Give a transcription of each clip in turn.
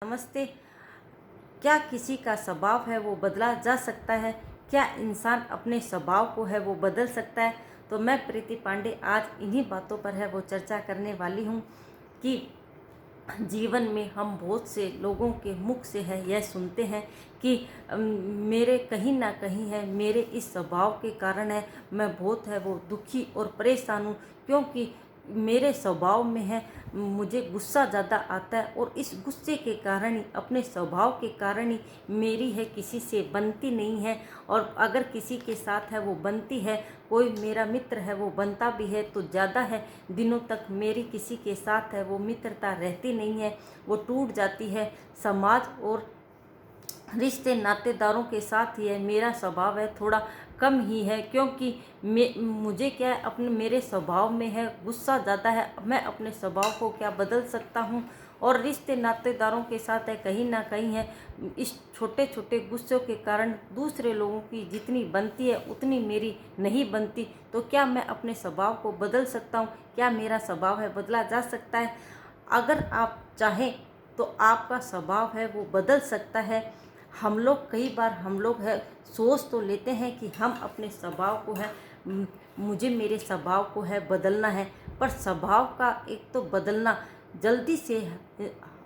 नमस्ते। क्या किसी का स्वभाव है वो बदला जा सकता है? क्या इंसान अपने स्वभाव को है वो बदल सकता है? तो मैं प्रीति पांडे आज इन्हीं बातों पर है वो चर्चा करने वाली हूँ कि जीवन में हम बहुत से लोगों के मुख से है यह सुनते हैं कि मेरे कहीं ना कहीं है मेरे इस स्वभाव के कारण है मैं बहुत है वो दुखी और परेशान हूँ, क्योंकि मेरे स्वभाव में है मुझे गुस्सा ज़्यादा आता है और इस गुस्से के कारण ही अपने स्वभाव के कारण ही मेरी है किसी से बनती नहीं है। और अगर किसी के साथ है वो बनती है, कोई मेरा मित्र है वो बनता भी है तो ज़्यादा है दिनों तक मेरी किसी के साथ है वो मित्रता रहती नहीं है, वो टूट जाती है। समाज और रिश्ते नातेदारों के साथ ही है मेरा स्वभाव है थोड़ा कम ही है, क्योंकि मुझे क्या है अपने मेरे स्वभाव में है गुस्सा ज़्यादा है। मैं अपने स्वभाव को क्या बदल सकता हूँ? और रिश्ते नातेदारों के साथ है कहीं ना कहीं है इस छोटे छोटे गुस्सों के कारण दूसरे लोगों की जितनी बनती है उतनी मेरी नहीं बनती। तो क्या मैं अपने स्वभाव को बदल सकता हूँ? क्या मेरा स्वभाव है बदला जा सकता है? अगर आप चाहें तो आपका स्वभाव है वो बदल सकता है। हम लोग कई बार हम लोग है सोच तो लेते हैं कि हम अपने स्वभाव को है मुझे मेरे स्वभाव को है बदलना है, पर स्वभाव का एक तो बदलना जल्दी से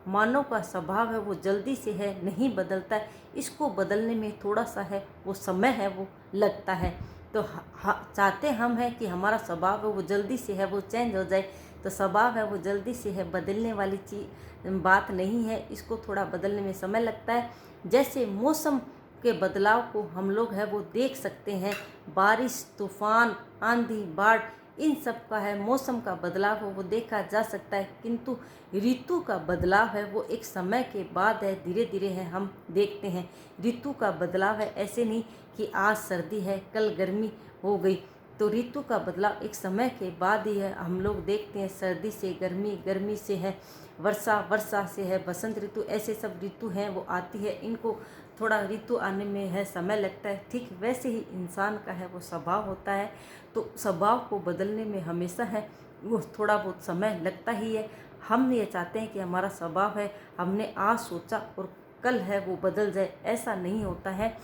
मानव का स्वभाव है वो जल्दी से है नहीं बदलता है। इसको बदलने में थोड़ा सा है वो समय है वो लगता है। तो चाहते हम हैं कि हमारा स्वभाव है वो जल्दी से है वो चेंज हो जाए, तो स्वभाव है वो जल्दी से है बदलने वाली चीज बात नहीं है, इसको थोड़ा बदलने में समय लगता है। जैसे मौसम के बदलाव को हम लोग है वो देख सकते हैं, बारिश तूफान आंधी बाढ़ इन सब का है मौसम का बदलाव हो वो देखा जा सकता है, किंतु ऋतु का बदलाव है वो एक समय के बाद है धीरे धीरे है हम देखते हैं। ऋतु का बदलाव है ऐसे नहीं कि आज सर्दी है कल गर्मी हो गई, तो ऋतु का बदलाव एक समय के बाद ही है हम लोग देखते हैं। सर्दी से गर्मी, गर्मी से है वर्षा, वर्षा से है बसंत ऋतु, ऐसे सब ऋतु हैं वो आती है, इनको थोड़ा ऋतु आने में है समय लगता है। ठीक वैसे ही इंसान का है वो स्वभाव होता है, तो स्वभाव को बदलने में हमेशा है वो थोड़ा बहुत समय लगता ही है। हम ये चाहते हैं कि हमारा स्वभाव है हमने आज सोचा और कल है वो बदल जाए, ऐसा नहीं होता है।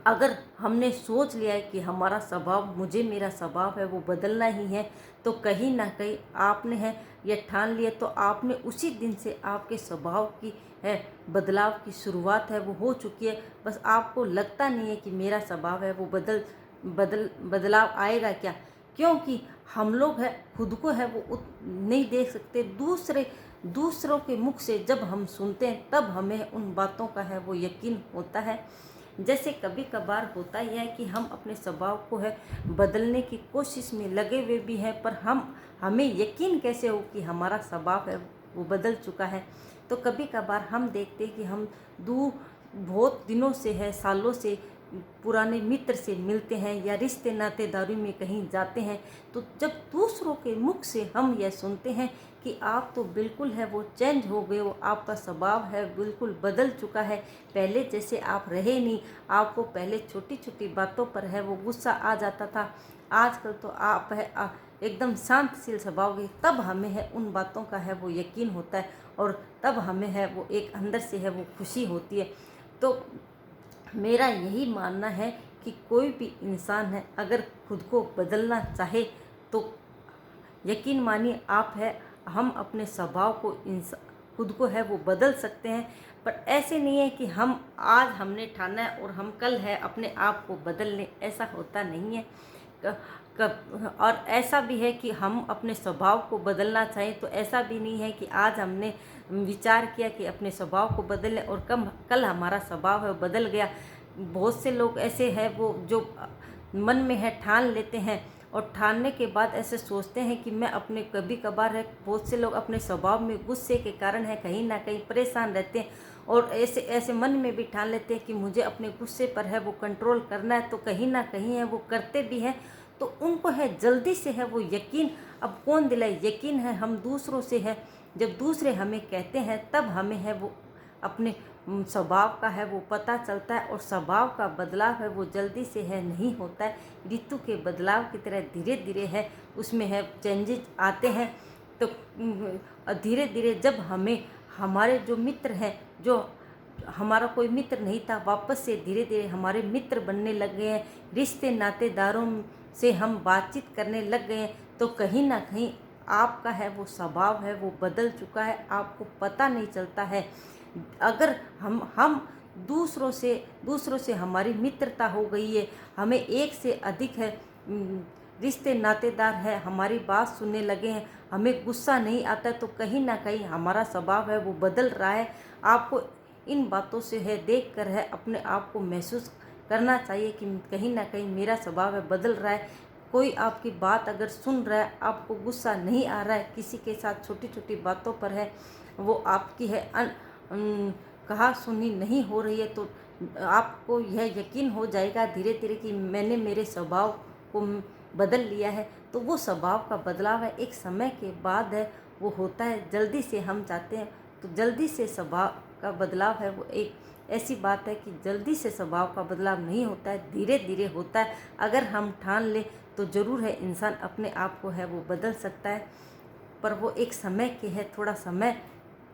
अगर हमने सोच लिया है कि हमारा स्वभाव मुझे मेरा स्वभाव है वो बदलना ही है, तो कहीं ना कहीं आपने है ये ठान लिया तो आपने उसी दिन से आपके स्वभाव की है बदलाव की शुरुआत है वो हो चुकी है। बस आपको लगता नहीं है कि मेरा स्वभाव है वो बदलाव आएगा क्या, क्योंकि हम लोग है खुद को है वो नहीं देख सकते। दूसरों के मुख से जब हम सुनते हैं तब हमें उन बातों का है वो यकीन होता है। जैसे कभी कभार होता ही है कि हम अपने स्वभाव को है बदलने की कोशिश में लगे हुए भी हैं, पर हमें यकीन कैसे हो कि हमारा स्वभाव है वो बदल चुका है। तो कभी कभार हम देखते हैं कि हम बहुत दिनों से है सालों से पुराने मित्र से मिलते हैं या रिश्ते नातेदारी में कहीं जाते हैं, तो जब दूसरों के मुख से हम यह सुनते हैं कि आप तो बिल्कुल है वो चेंज हो गए हो, आपका स्वभाव है बिल्कुल बदल चुका है, पहले जैसे आप रहे नहीं, आपको पहले छोटी छोटी बातों पर है वो गुस्सा आ जाता था, आजकल तो आप है एकदम शांतशील स्वभाव के, तब हमें है उन बातों का है वो यकीन होता है और तब हमें है वो एक अंदर से है वो खुशी होती है। तो मेरा यही मानना है कि कोई भी इंसान है अगर खुद को बदलना चाहे तो यकीन मानिए आप है हम अपने स्वभाव को खुद को है वो बदल सकते हैं। पर ऐसे नहीं है कि हम आज हमने ठाना है और हम कल है अपने आप को बदल लें, ऐसा होता नहीं है। और ऐसा भी है कि हम अपने स्वभाव को बदलना चाहें तो ऐसा भी नहीं है कि आज हमने विचार किया कि अपने स्वभाव को बदल लें और कल हमारा स्वभाव है बदल गया। बहुत से लोग ऐसे हैं वो जो मन में है ठान लेते हैं और ठानने के बाद ऐसे सोचते हैं कि मैं अपने कभी कभार है बहुत से लोग अपने स्वभाव में गुस्से के कारण है कहीं ना कहीं परेशान रहते हैं और ऐसे ऐसे मन में भी ठान लेते हैं कि मुझे अपने गुस्से पर है वो कंट्रोल करना है, तो कहीं ना कहीं है वो करते भी हैं। तो उनको है जल्दी से है वो यकीन, अब कौन दिलाए यकीन है हम दूसरों से है, जब दूसरे हमें कहते हैं तब हमें है वो अपने स्वभाव का है वो पता चलता है। और स्वभाव का बदलाव है वो जल्दी से है नहीं होता है, ऋतु के बदलाव की तरह धीरे धीरे है उसमें है चेंजेस आते हैं। तो धीरे धीरे जब हमें हमारे जो मित्र हैं, जो हमारा कोई मित्र नहीं था, वापस से धीरे धीरे हमारे मित्र बनने लग गए हैं, रिश्ते नातेदारों से हम बातचीत करने लग गए हैं, तो कहीं ना कहीं आपका है वो स्वभाव है वो बदल चुका है, आपको पता नहीं चलता है। अगर हम दूसरों से हमारी मित्रता हो गई है, हमें एक से अधिक है रिश्ते नातेदार है, हमारी बात सुनने लगे हैं, हमें गुस्सा नहीं आता, तो कहीं ना कहीं हमारा स्वभाव है वो बदल रहा है। आपको इन बातों से है देख कर है अपने आप को महसूस करना चाहिए कि कहीं ना कहीं मेरा स्वभाव है बदल रहा है। कोई आपकी बात अगर सुन रहा है, आपको गुस्सा नहीं आ रहा है, किसी के साथ छोटी छोटी बातों पर है वो आपकी है कहा सुनी नहीं हो रही है, तो आपको यह यकीन हो जाएगा धीरे धीरे कि मैंने मेरे स्वभाव को बदल लिया है। तो वो स्वभाव का बदलाव है, एक समय के बाद है वो होता है। जल्दी से हम चाहते हैं तो जल्दी से स्वभाव का बदलाव है वो एक ऐसी बात है कि जल्दी से स्वभाव का बदलाव नहीं होता है, धीरे धीरे होता है। अगर हम ठान लें तो ज़रूर है इंसान अपने आप को है वो बदल सकता है, पर वो एक समय के है, थोड़ा समय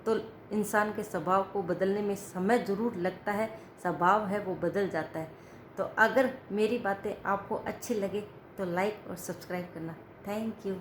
तो इंसान के स्वभाव को बदलने में समय ज़रूर लगता है, स्वभाव है वो बदल जाता है। तो अगर मेरी बातें आपको अच्छी लगे तो लाइक और सब्सक्राइब करना। Thank you.